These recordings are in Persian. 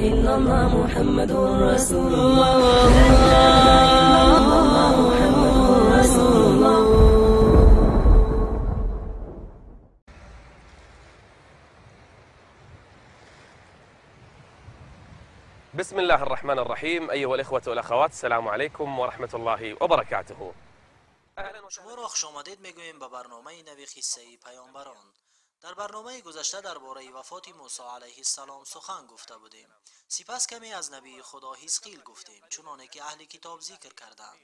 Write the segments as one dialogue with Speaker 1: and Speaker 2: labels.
Speaker 1: إلا الله محمد رسول الله لا إله إلا الله محمد رسول الله.
Speaker 2: بسم الله الرحمن الرحیم. ایها الاخوة والأخوات، السلام علیکم و رحمت الله و برکاته.
Speaker 3: شما را خوش آمدید میگوییم به برنامه نوی قصه پیامبران. در برنامه گذشته درباره وفات موسی علیه السلام سخن گفته بودیم. سپس کمی از نبی خدا حزقیل گفتیم، چنانه که اهل کتاب ذکر کردند.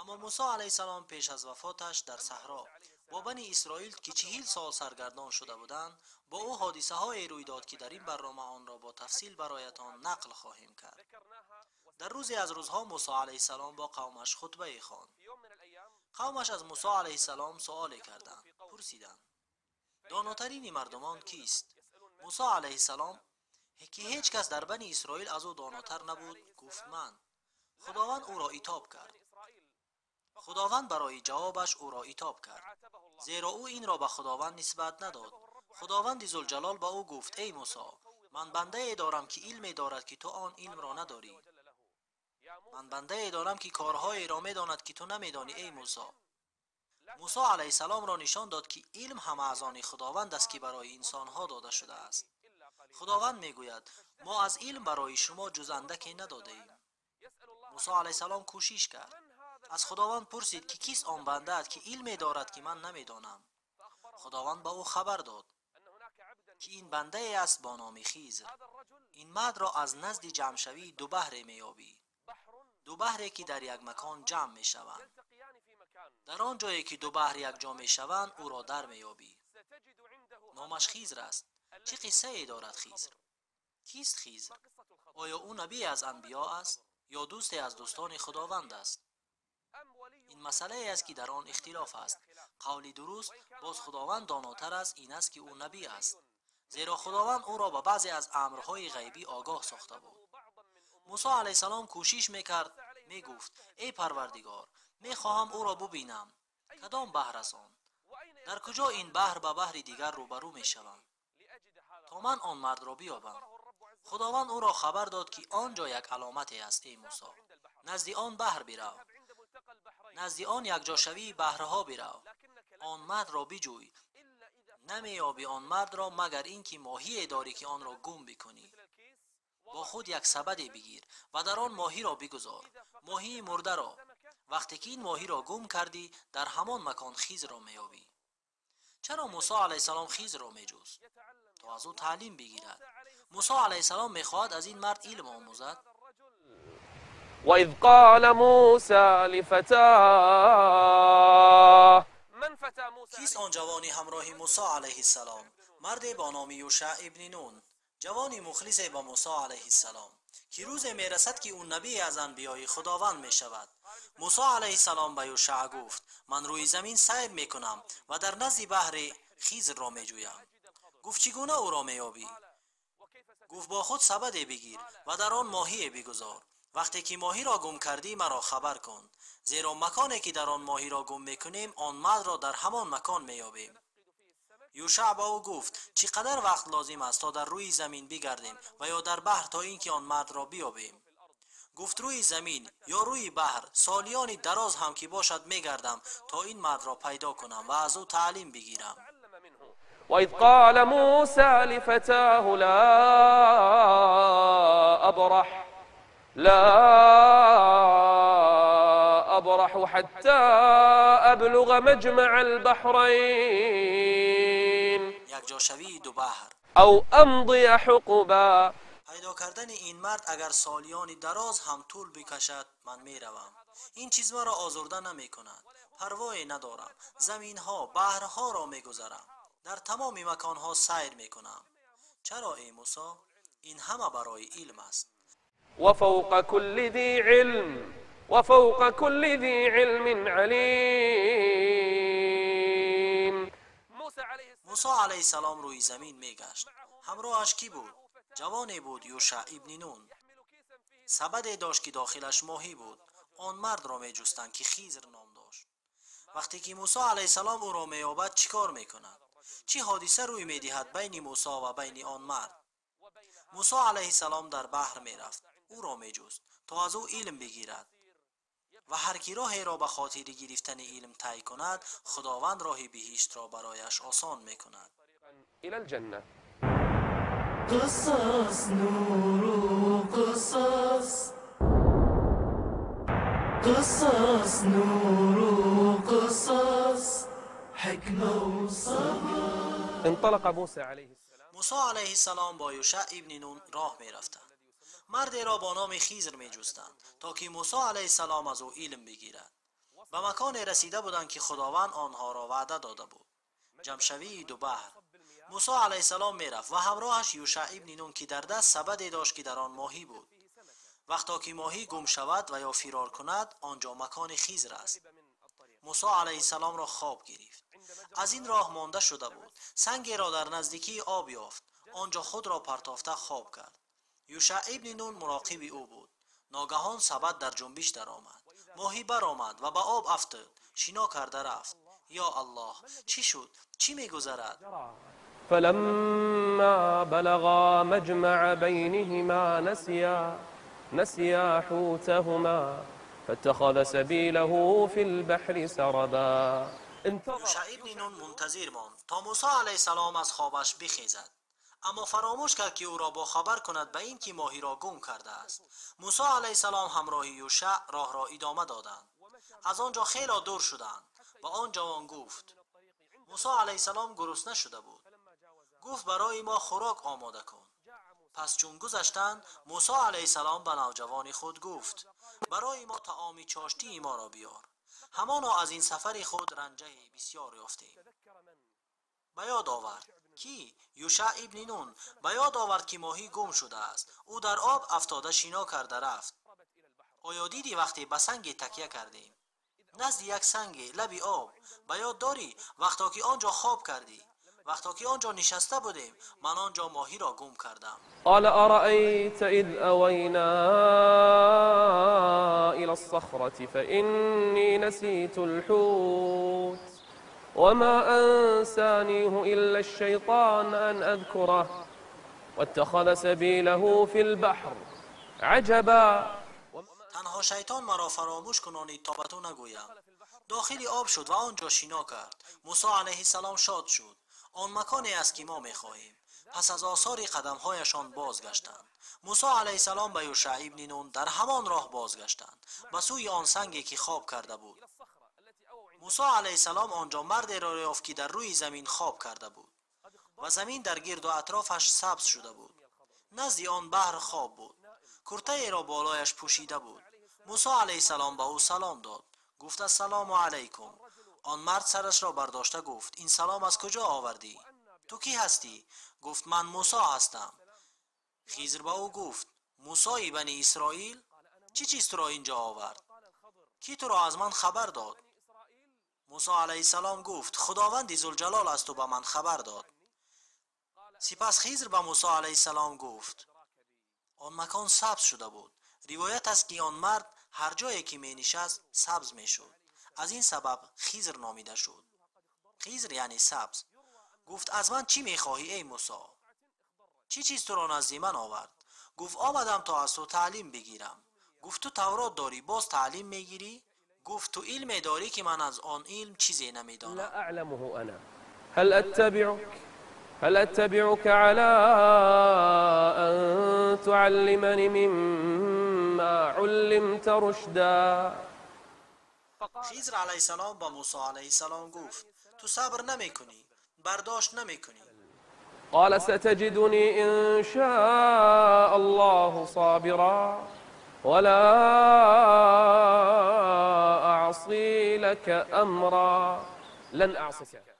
Speaker 3: اما موسی علیه السلام پیش از وفاتش در صحرا با بنی اسرائیل که 40 سال سرگردان شده بودند، با او حادثه های روی داد که در این برنامه آن را با تفصیل برایتان نقل خواهیم کرد. در روزی از روزها موسی علیه السلام با قومش خطبه خواند. قومش از موسی علیه السلام سؤال کردند. پرسیدند: داناترین مردمان کیست؟ موسی علیه السلام که هیچ کس در بنی اسرائیل از او داناتر نبود گفت من. خداوند او را عتاب کرد. خداوند برای جوابش او را عتاب کرد، زیرا او این را به خداوند نسبت نداد. خداوند ذوالجلال به او گفت: ای موسی، من بنده ای دارم که علمی دارد که تو آن علم را نداری. من بنده ای دارم که کارهایی را میداند که تو نمیدانی. ای موسی. موسی علیه السلام را نشان داد که علم هم از آن خداوند است که برای انسانها داده شده است. خداوند میگوید: ما از علم برای شما جز اندکی نداده ایم. موسی علیه السلام کوشش کرد. از خداوند پرسید که کیست آن بنده است که علمی دارد که من نمیدانم. خداوند به او خبر داد که این بنده ای است با نام خضر. این مرد را از نزد جمع شوی دو بحر میابی، دو بحری که در یک مکان جمع میشوند. در آن جایی که دو بحر یک جا میشوند او را در میابی. نامش خضر است. چه قصه ای دارد خضر؟ کیست خضر؟ آیا او نبی از انبیا است یا دوستی از دوستان خداوند است؟ این مسئله است که در آن اختلاف است. قولی درست باز خداوند داناتر است این است که او نبی است، زیرا خداوند او را به بعضی از امرهای غیبی آگاه ساخته بود. موسی علیه السلام کوشش میکرد، میگفت: ای پروردگار، میخواهم او را ببینم. کدام بحر است آن؟ در کجا این بحر به بحر دیگر روبرو میشوند تا من آن مرد را بیابم؟ خداوند او را خبر داد که آنجا یک علامتی است. ای موسی، نزد آن بحر برو، نزد آن یک جا شوی بحرها برو، آن مرد را بجوی. نمیابی آن مرد را مگر اینکه ماهی داری که آن را گم بکنی. با خود یک سبدی بگیر و در آن ماهی را بگذار، ماهی مرده را. وقتی که این ماهی را گم کردی در همان مکان خضر را میابی. چرا موسی علیه السلام خضر را میجوست؟ تا از او تعلیم بگیرد. موسی علیه السلام میخواهد از این مرد علم آموزد.
Speaker 2: وإذ قال موسى لفتاه.
Speaker 3: کیست آن جوانی همراه موسی علیه السلام؟ مردی با نام یوشع ابن نون، جوانی مخلص با موسی علیه السلام، که روز میرسد که اون نبی از انبیای خداوند می شود. موسی علیه السلام به یوشع گفت: من روی زمین سیر می کنم و در نزد بحر خضر را می جویم. گفت: چگونه او را می یابی؟ گفت: با خود سبدی بگیر و در آن ماهی بگذار. وقتی که ماهی را گم کردی مرا خبر کن، زیرا مکانی که در آن ماهی را گم میکنیم آن مرد را در همان مکان میابیم. یوشع با او گفت: چقدر وقت لازم است تا در روی زمین بگردیم و یا در بحر تا اینکه آن مرد را بیابیم؟ گفت: روی زمین یا روی بحر سالیان دراز هم که باشد میگردم تا این مرد را پیدا کنم و از او تعلیم بگیرم.
Speaker 2: وإذ قال موسى لفتاه لا أبرح حتى أبلغ مجمع البحرين
Speaker 3: یک جا شوی دو بحر
Speaker 2: أو أمضي حقبا.
Speaker 3: پیدا کردن این مرد اگر سالیان دراز هم طول بکشد من میروم. این چیز مرا آزرده نمی کند. پروایی ندارم. زمین ها بحرها را میگذرم. در تمام مکان ها سیر میکنم. چرا ای موسی؟ این همه برای علم است.
Speaker 2: وفوق كل ذي علم عليم.
Speaker 3: موسی علیه السلام روی زمین میگشت. همراهش کی بود؟ جوانی بود، یوشع ابن نون. سبدی داشت که داخلش ماهی بود. آن مرد را میجستند که خضر نام داشت. وقتی که موسی علیه السلام او را مییابد چیکار میکند؟ چه حادثه روی میدهد بین موسی و بین آن مرد؟ موسی علیه السلام در بحر می رفت، او را می جست تا از او علم بگیرد و هر کی راهی را به خاطر گرفتن علم طی کند، خداوند راه بهشت را برایش آسان می کند.
Speaker 2: إلى الجنة.
Speaker 1: قصص نور قصص قصص نور قصص حكمة وصبر.
Speaker 2: انطلق موسى عليه السلام.
Speaker 3: موسی علیه السلام با یوشع ابن نون راه می رفتند. مردی را با نام خیزر می جستند تا که موسی علیه السلام از او علم بگیرد. به مکان رسیده بودند که خداوند آنها را وعده داده بود، جمشوی دو بحر. موسی علیه السلام می رفت و همراهش یوشع ابن نون که در دست سبدی داشت که در آن ماهی بود. وقتا که ماهی گم شود و یا فرار کند، آنجا مکان خیزر است. موسی علیه السلام را خواب گرفت. از این راه مانده شده بود. سنگی را در نزدیکی آب یافت، آنجا خود را پرتافته خواب کرد. یوشع ابن نون مراقب او بود. ناگهان سبد در جنبش درآمد. ماهی برآمد و به آب افتاد. شنا کرده رفت. یا الله، چی شد؟ چی میگذرد؟
Speaker 2: فلما بلغا مجمع بينهما نسيا حوتهما فاتخذ سبيله في البحر سربا.
Speaker 3: یوشع ابن نون منتظر ماند تا موسی علیه السلام از خوابش بخیزد، اما فراموش کرد که او را با خبر کند به این که ماهی را گم کرده است. موسی علیه السلام همراه یوشع راه را ادامه دادند. از آنجا خیلی دور شدند. با آن جوان گفت. موسی علیه السلام گرسنه شده بود. گفت برای ما خوراک آماده کن. پس چون گذشتند، موسی علیه السلام به نوجوان خود گفت برای ما طعامی چاشتی ما را بیار. همانا از این سفر خود رنجه بسیار یافتیم. به یاد آورد کی؟ یوشع ابن نون به یاد آورد که ماهی گم شده است. او در آب افتاده شنا کرده رفت. آیا دیدی وقتی به سنگ تکیه کردیم نزد یک سنگ لب آب؟ به یاد داری وقتا که آنجا خواب کردی؟ وقتا که آنجا نشسته بودیم من آنجا ماهی را گم کردم.
Speaker 2: قال أرأيت إذ أوينا إلى الصخرة فإني نسيت الحوت وما أنسانيه إلا الشيطان أن أذكره واتخذ سبيله في البحر عجبا.
Speaker 3: تنها شیطان مرا فراموش کنانید تا به تو نگویم. داخل آب شد و آنجا شنا کرد. موسی علیه السلام شاد شد. آن مکانی است که ما می‌خواهیم. پس از آثار قدم‌هایشان بازگشتند. موسی علیه السلام به یوشع ابن نون در همان راه بازگشتند به سوی آن سنگی که خواب کرده بود. موسی علیه السلام آنجا مردی را یافت که در روی زمین خواب کرده بود و زمین در گرد و اطرافش سبز شده بود. نزد آن بحر خواب بود. کرته را بالایش پوشیده بود. موسی علیه السلام به او سلام داد. گفت السلام علیکم. آن مرد سرش را برداشته گفت این سلام از کجا آوردی؟ تو کی هستی؟ گفت من موسی هستم. خیزر به او گفت موسی بنی اسرائیل، چی چیز تو را اینجا آورد؟ کی تو را از من خبر داد؟ موسی علیه السلام گفت خداوند ذوالجلال از تو به من خبر داد. سپس خیزر به موسی علیه السلام گفت آن مکان سبز شده بود. روایت است که آن مرد هر جایی که می نشست سبز می شد. از این سبب خیزر نامیده شد. خیزر یعنی سبز. گفت از من چی می خواهی ای موسی؟ چی چیز تو را نزد من آورد؟ گفت آمدم تا از تو تعلیم بگیرم. گفت تو تورات داری باز تعلیم میگیری؟ گفت تو علم داری که من از آن علم چیزی نمیدانم.
Speaker 2: لا أعلمه أنا هل أتبعك على أن تعلمني مما علمت رشدا.
Speaker 3: خیزر علیه السلام با موسی علیه السلام گفت تو صبر نمی کنی، برداشت نمی کنی.
Speaker 2: قال ستجدني إن شاء الله صابرا ولا أعصي لك أمرا لن أعصك.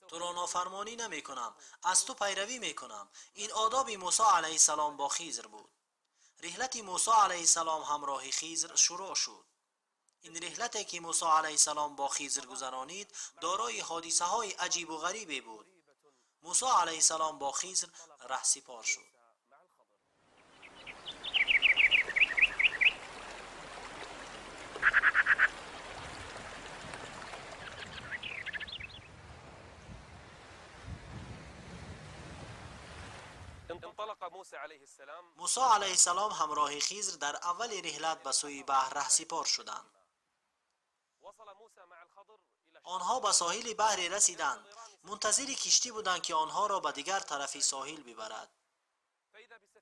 Speaker 3: تو را نافرمانی نمی کنم، از تو پیروی می کنم. این آداب موسی علیه السلام با خیزر بود. رحلت موسی علیه السلام همراه خیزر شروع شد. این رحلتی که موسی علیه السلام با خیزر گذرانید دارای حادثه های عجیب و غریبی بود. موسی علیه السلام با خیزر رهسپار شد.
Speaker 2: انطلق
Speaker 3: موسی علیه السلام همراه خضر در اول رحلت به سوی بحر رهسپار شدند. آنها به ساحل بحر رسیدند. منتظر کشتی بودند که آنها را به دیگر طرف ساحل ببرد.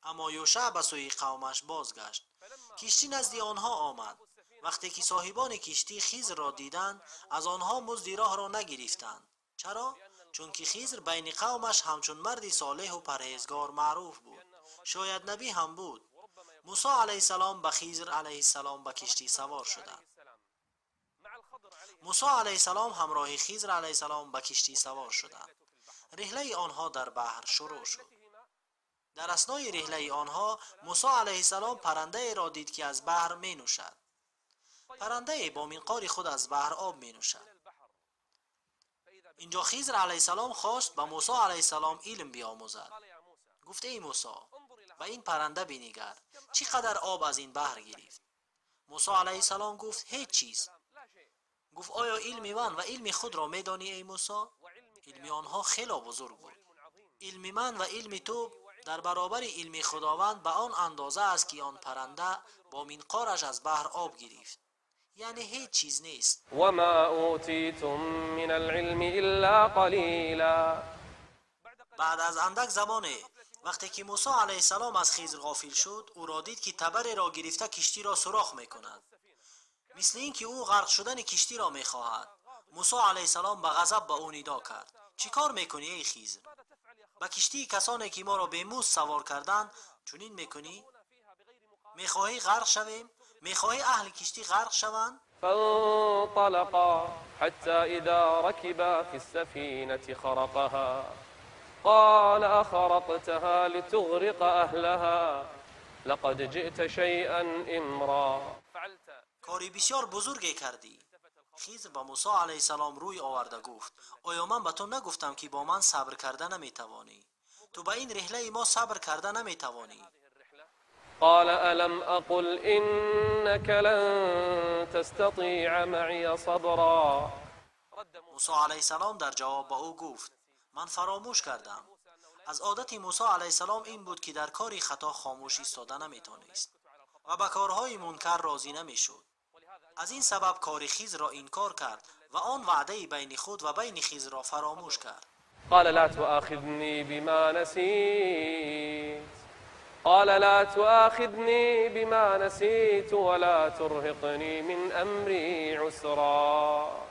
Speaker 3: اما یوشع به سوی قومش بازگشت. کشتی نزد آنها آمد. وقتی که صاحبان کشتی خضر را دیدند، از آنها مزد راه را نگرفتند. چرا؟ چون که خضر بین قومش همچون مرد صالح و پرهیزگار معروف بود. شاید نبی هم بود. موسی علیه السلام به خضر علیه السلام به کشتی سوار شدند. موسی علیه السلام همراه خضر علیه السلام به کشتی سوار شدند. رحله آنها در بحر شروع شد. در اثنای رحله آنها موسی علیه السلام پرنده را دید که از بحر می نوشد. پرنده با منقار خود از بحر آب می نوشد. اینجا خضر علیه السلام خواست به موسی علیه السلام علم بیاموزد. گفت ای موسی، و این پرنده بنگر چقدر آب از این بحر گرفت؟ موسی علیه السلام گفت هیچ چیز. گفت آیا علم من و علم خود را می دانی ای موسی؟ علم آنها خیلی بزرگ بود. علم من و علم تو در برابر علم خداوند به آن اندازه است که آن پرنده با منقارش از بحر آب گرفت. یعنی هیچ چیز نیست.
Speaker 2: وما اوتیتم من العلم الا قلیلا.
Speaker 3: بعد از اندک زمانه وقتی که موسی علیه السلام از خضر غافل شد، او را دید که تبر را گرفته کشتی را سوراخ می کند. مثل این که او غرق شدن کشتی را می خواهد. موسی علیه السلام به غضب به او ندا کرد. چی کار میکنی ای خضر؟ به کشتی کسانی که ما را به موس سوار کردند چنین میکنی؟ میخواهی غرق شویم؟ میخواهی اهل کشتی غرق شوند؟
Speaker 2: فانطلقا حتى اذا ركبا في السفينة خرقها قال اخرقتها لتغرق اهلها لقد جئت شيئا امرا.
Speaker 3: کاری بسیار بزرگی کردی. خضر به موسی علیه السلام روی آورده گفت آیا من به تو نگفتم که با من صبر کرده نمیتوانی؟ تو به این رحله ما صبر کرده نمیتوانی.
Speaker 2: قال الم اقل انك لن تستطيع معي صبرا.
Speaker 3: موسی علیه السلام در جواب به او گفت من فراموش کردم. از عادت موسی علیه السلام این بود که در کاری خطا خاموش ایستاده نمیتونست و به کارهای منکر راضی نمیشد. از این سبب کار خضر را انکار کرد و آن وعده بین خود و بین خضر را فراموش کرد.
Speaker 2: قال لا تؤاخذني بما نسيت قال لا تؤاخذني بما نسيت ولا ترهقني من امري عسرا.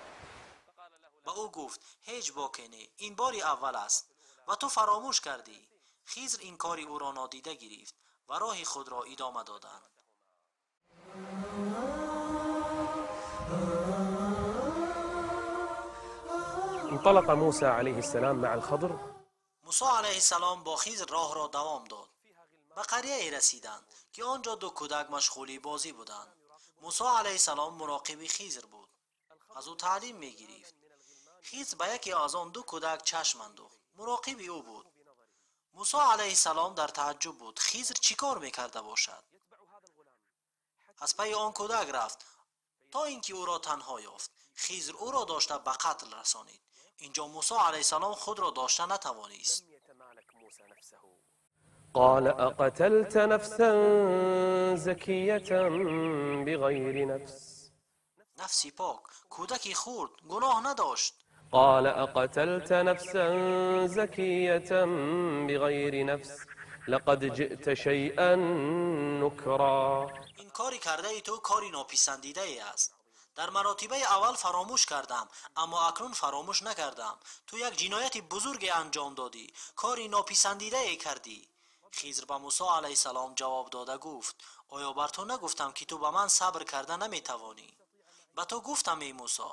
Speaker 3: و او گفت هیچ باکنه، این باری اول است و تو فراموش کردی. خضر این کاری او را نادیده گرفت و راه خود را ادامه دادند.
Speaker 2: انطلق موسى عليه السلام مع الخضر.
Speaker 3: موسی علیه السلام با خضر راه را دوام داد. به قریه رسیدند که آنجا دو کودک مشغولی بازی بودند. موسی علیه السلام مراقب خضر بود. از او تعلیم می گرفت. خضر به یکی از آن دو کودک چشم انداخت. مراقب او بود. موسی علیه السلام در تعجب بود. خضر چیکار میکرده باشد؟ از پی آن کودک رفت تا اینکه او را تنها یافت. خضر او را داشته به قتل رسانید. اینجا موسی علیه السلام خود را داشته نتوانست.
Speaker 2: قال اقتلت نفسا زكية بغير نفس.
Speaker 3: نفسی پاک، کودکی خرد، گناه نداشت.
Speaker 2: قال اقتلت نفسا زكية بغير نفس لقد جئت شيئا نكرا.
Speaker 3: این کاری کرده ای تو کاری ناپسندیده ای است. در مراتبه اول فراموش کردم اما اکنون فراموش نکردم. تو یک جنایت بزرگ انجام دادی، کاری ناپسندیده ای کردی. خضر به موسی علیه السلام جواب داده گفت آیا بر تو نگفتم که تو به من صبر کرده نمیتوانی؟ به تو گفتم ای موسی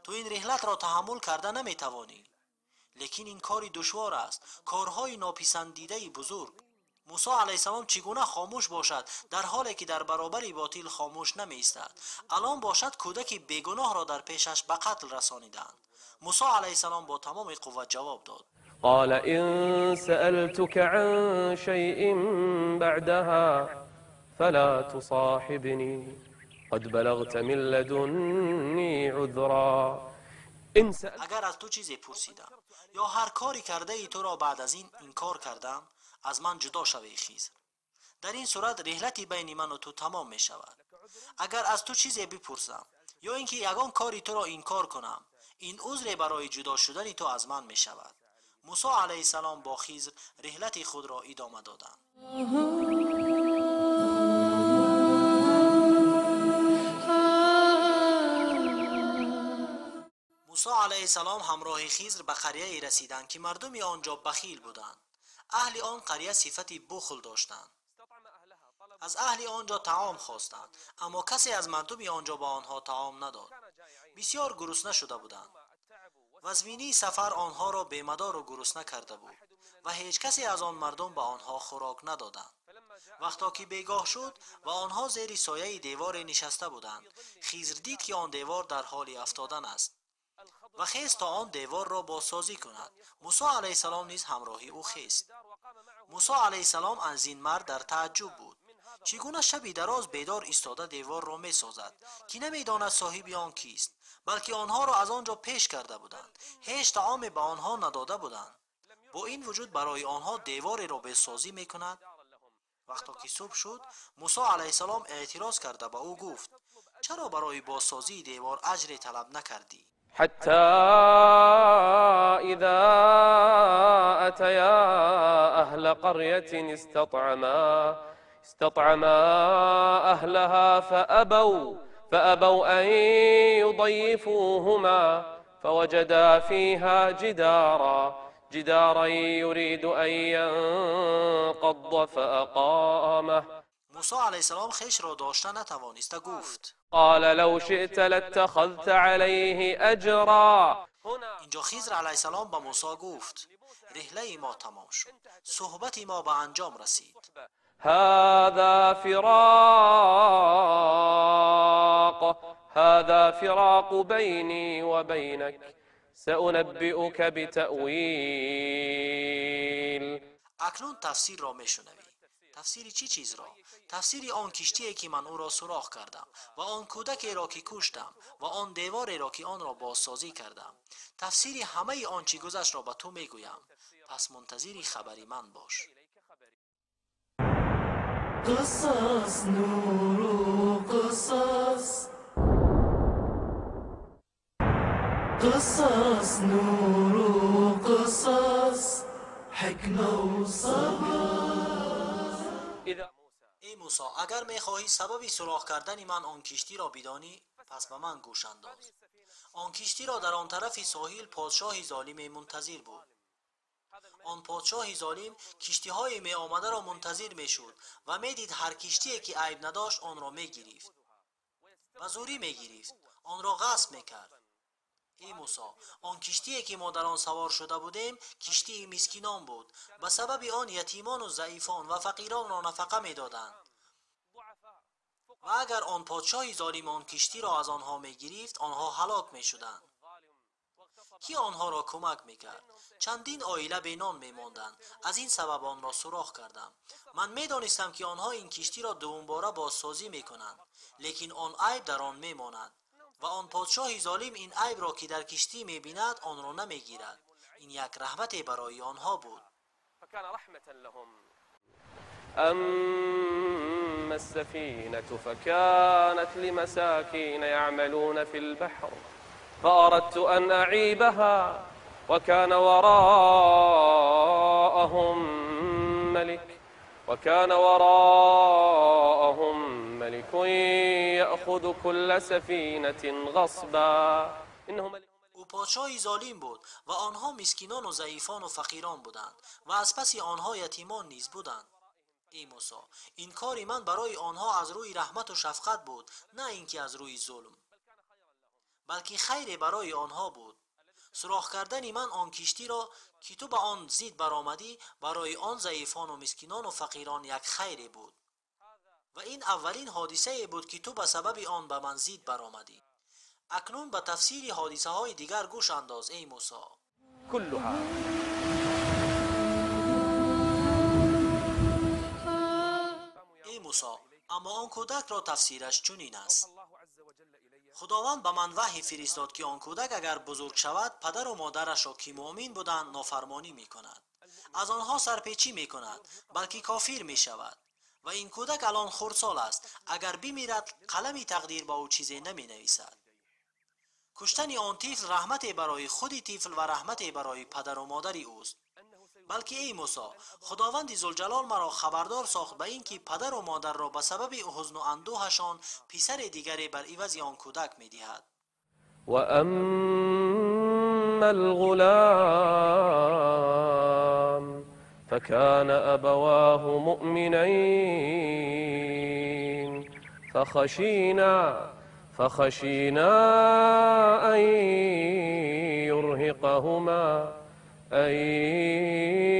Speaker 3: تو این رحلت را تحمل کرده نمیتوانی. لیکن این کاری دشوار است، کارهای ناپسندیده بزرگ. موسی علیه السلام چگونه خاموش باشد در حالی که در برابر باطل خاموش نمی ایستد؟ الان باشد کودک بیگناه را در پیشش به قتل رسانیدند. موسی علیه السلام با تمام قوت جواب داد
Speaker 2: قال إن سألتك عن شيء بعدها فلا تصاحبني قد بلغت من لدني عذرا.
Speaker 3: اگر از تو چیزی پرسیدم یا هر کاری کرده ای تو را بعد از این انکار کردم، از من جدا شوی خیزر. در این صورت رحلتی بین من و تو تمام می شود. اگر از تو چیزی بپرسم یا اینکه یگان کاری تو را انکار کنم، این عذر برای جدا شدن تو از من می شود. موسی علیه السلام با خضر رحلت خود را ادامه دادند. موسی علیه السلام همراه خضر به قریه‌ای رسیدند که مردم آنجا بخیل بودند. اهل آن قریه صفت بخل داشتند. از اهل آنجا طعام خواستند، اما کسی از مردم آنجا با آنها طعام نداد. بسیار گرسنه شده بودند. وزمینی سفر آنها را بیمدار و گرسنه کرده بود و هیچ کسی از آن مردم به آنها خوراک ندادند. وقتا که بیگاه شد و آنها زیر سایه دیوار نشسته بودند، خضر دید که آن دیوار در حال افتادن است و خیست تا آن دیوار را بازسازی کند. موسی علیه السلام نیز همراهی او خیست. موسی علیه السلام از این مرد در تعجب بود. چگونه شبی دراز بیدار ایستاده دیوار را می سازد که نمی داند صاحب آن کیست، بلکه آنها را از آنجا پیش کرده بودند. هیچ طعامی به آنها نداده بودند. با این وجود برای آنها دیواری را بازسازی می کند. وقتی که صبح شد، موسی علیه السلام اعتراض کرده به او گفت: چرا برای بازسازی دیوار اجر طلب نکردی؟
Speaker 2: حتى إذا أتيا أهل قرية استطعما أهلها فأبوا أن يضيفوهما فوجدا فيها جدارا يريد أن ينقض فأقامه.
Speaker 3: موسی علیه السلام خیش را داشته نتوانسته گفت:
Speaker 2: قال لو شئت لاتخذت عليه أجرا.
Speaker 3: اینجا خضر علیه السلام به موسی گفت: رحله ما تمام شد، صحبت ما به انجام رسید.
Speaker 2: هذا فراق بيني وبينك سأنبئك بتأويل.
Speaker 3: اکنون تفسیر را میشنوی. تفسیر چی چیز را؟ تفسیر آن کشتی که من او را سوراخ کردم و آن کودکی را که کشتم و آن دیواری را که آن را بازسازی کردم. تفسیر همه آن چی گذشت را به تو میگویم. پس منتظر خبری من باش.
Speaker 1: قصص نور قصص قصص نور قصص حكمة وصبر.
Speaker 3: ای موسی، اگر میخواهی سبب سوراخ کردن من آن کشتی را بدانی، پس به من گوش انداز. آن کشتی را در آن طرف ساحل پادشاه ظالم منتظر بود. آن پادشاه ظالم کشتی های می آمده را منتظر می شد و می دید هر کشتی که عیب نداشت آن را می گرفت و زوری می گرفت، آن را غصب می کرد. ای موسی، آن کشتی که ما در آن سوار شده بودیم کشتی مسکینان بود. به سبب آن یتیمان و ضعیفان و فقیران را نفقه می دادند و اگر آن پادشاه ظالم آن کشتی را از آنها می گرفت آنها هلاک می شدند. کی آنها را کمک می کرد؟ چندین عائله به نان می ماندند. از این سبب آن را سوراخ کردم. من می دانستم که آنها این کشتی را دوم باره بازسازی می کنند، لیکن آن عیب در آن می ماند و آن پادشاه ظالم این عیب را که در کشتی می بیند آن را نمی گیرد. این یک رحمت برای آنها بود.
Speaker 2: فكان رحمة لهم. أما السفينة فكانت لمساكين يعملون في البحر فأردت أن أعيبها وكان وراءهم ملك يأخذ كل سفينة غصبا.
Speaker 3: او پادشاهی ظالم بود و آنها مسکینان و ضعیفان و فقیران بودند و از پس آنها یتیمان نیز بودند. ای موسی، این کار من برای آنها از روی رحمت و شفقت بود، نه اینکه از روی ظلم، بلکه خیر برای آنها بود. سوراخ کردن من آن کشتی را که تو به آن زید برآمدی برای آن ضعیفان و مسکینان و فقیران یک خیر بود و این اولین حادثه بود که تو به سبب آن به من زید برآمدی. اکنون به تفسیر حادثه های دیگر گوش انداز ای موسی.
Speaker 2: كلها
Speaker 3: ای موسی، اما آن کودک را تفسیرش چنین است: خداوند به من وحی فرستاد که آن کودک اگر بزرگ شود پدر و مادرش را که مؤمن بودند نافرمانی می کند. از آنها سرپیچی می کند بلکه کافر می شود و این کودک الان خردسال است. اگر بمیرد قلم تقدیر با او چیزی نمی نویسد. کشتن آن طفل رحمت برای خود طفل و رحمت برای پدر و مادر اوست. بلکه ای موسی، خداوند ذوالجلال مرا خبردار ساخت به اینکه پدر و مادر را به سبب حزن و اندوهشان پسر دیگری بر عوض آن کودک می دهد.
Speaker 2: وأما الغلام فكان أبواه مؤمنين فخشينا أن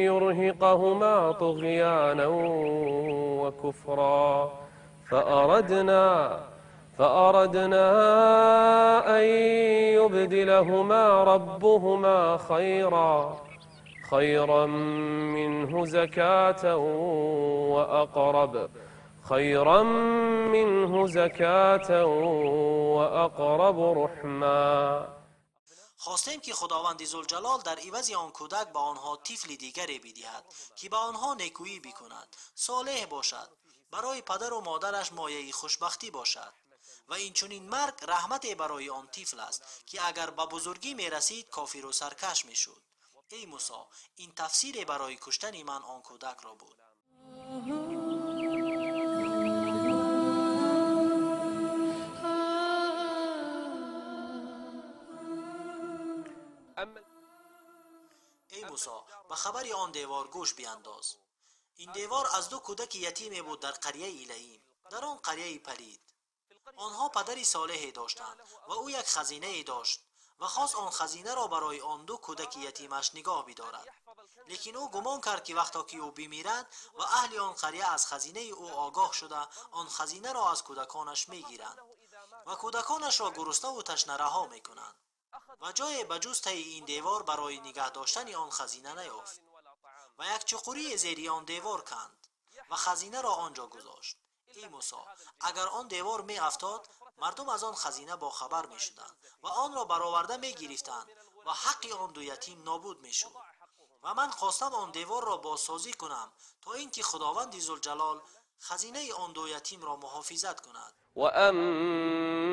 Speaker 2: يرهقهما طغيانا وكفرا فأردنا أن يبدلهما ربهما خيرا منه زكاة وأقرب رحما.
Speaker 3: خواستیم که خداوند ذوالجلال در عوض آن کودک به آنها طفل دیگری بدهد که به آنها نیکویی بکند، صالح باشد، برای پدر و مادرش مایه خوشبختی باشد و این چنین مرگ رحمت برای آن طفل است که اگر به بزرگی می رسید کافر و سرکش می شد. ای موسی، این تفسیر برای کشتن من آن کودک را بود. ای موسی، به خبر آن دیوار گوش بینداز. این دیوار از دو کودک یتیم بود در قریه ایلئیم. در آن قریه پلید آنها پدری صالحی داشتند و او یک خزینه داشت و خواست آن خزینه را برای آن دو کودک یتیمش نگاه بدارد. لیکن او گمان کرد که وقتا که او بمیرد و اهل آن قریه از خزینه او آگاه شده آن خزینه را از کودکانش میگیرند و کودکانش را گرسنه و تشنه رها میکنند و جای بجز ته این دیوار برای نگه داشتن آن خزینه نیافت و یک چقوری زیر آن دیوار کند و خزینه را آنجا گذاشت. ای موسی، اگر آن دیوار می افتاد مردم از آن خزینه با خبر می شدند و آن را برآورده می گرفتند و حق آن دو یتیم نابود می شد و من خواستم آن دیوار را بازسازی کنم تا اینکه خداوند ذوالجلال خزینه آن دو یتیم را محافظت کند.
Speaker 2: وأما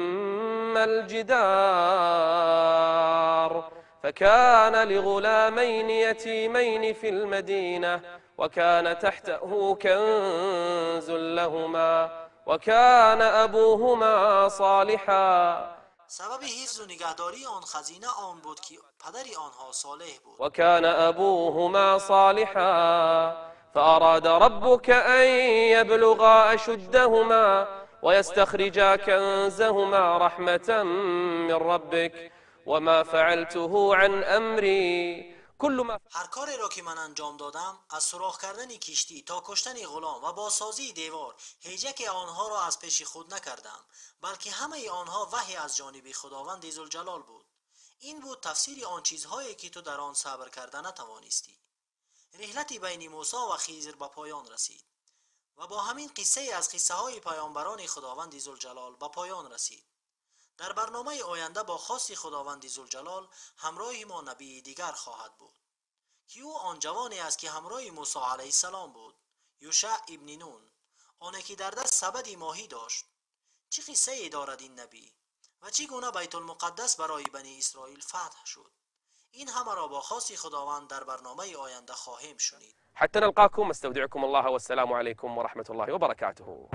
Speaker 2: الجدار فكان لغلامين يتيمين في المدينة وكان تحته كنز لهما وكان أبوهما صالحا.
Speaker 3: سبب حفظ و نگهداری آن خزینه آن بود که پدری آنها صالح بود.
Speaker 2: وكان أبوهما صالحا فأراد ربك أن يبلغا أشدهما ويستخرجا كنزهما رحمة من ربك وما فعلته عن أمري
Speaker 3: هر کاری را که من انجام دادم، از سوراخ کردن کشتی تا کشتن غلام و بازسازی دیوار، هیچ یک آنها را از پیش خود نکردم، بلکه همه آنها وحی از جانب خداوند ذوالجلال بود. این بود تفسیر آن چیزهایی که تو در آن صبر کرده نتوانستی. رحلت بین موسی و خضر به پایان رسید و با همین قصه از قصه های پیامبران خداوند ذوالجلال به پایان رسید. در برنامه آینده با خواست خداوند ذوالجلال همراه ما نبی دیگر خواهد بود که او آن جوانی است که همراه موسی علیه السلام بود، یوشع ابن نون، آنی که در دست سبد ماهی داشت. چه قصه ای دارد این نبی و چگونه بیت المقدس برای بنی اسرائیل فتح شد؟ این همه را با خواست خداوند در برنامه آینده خواهیم شنید.
Speaker 2: حتى نلقاكم استودعكم الله والسلام عليكم ورحمة الله وبركاته.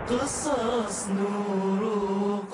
Speaker 1: قصص نور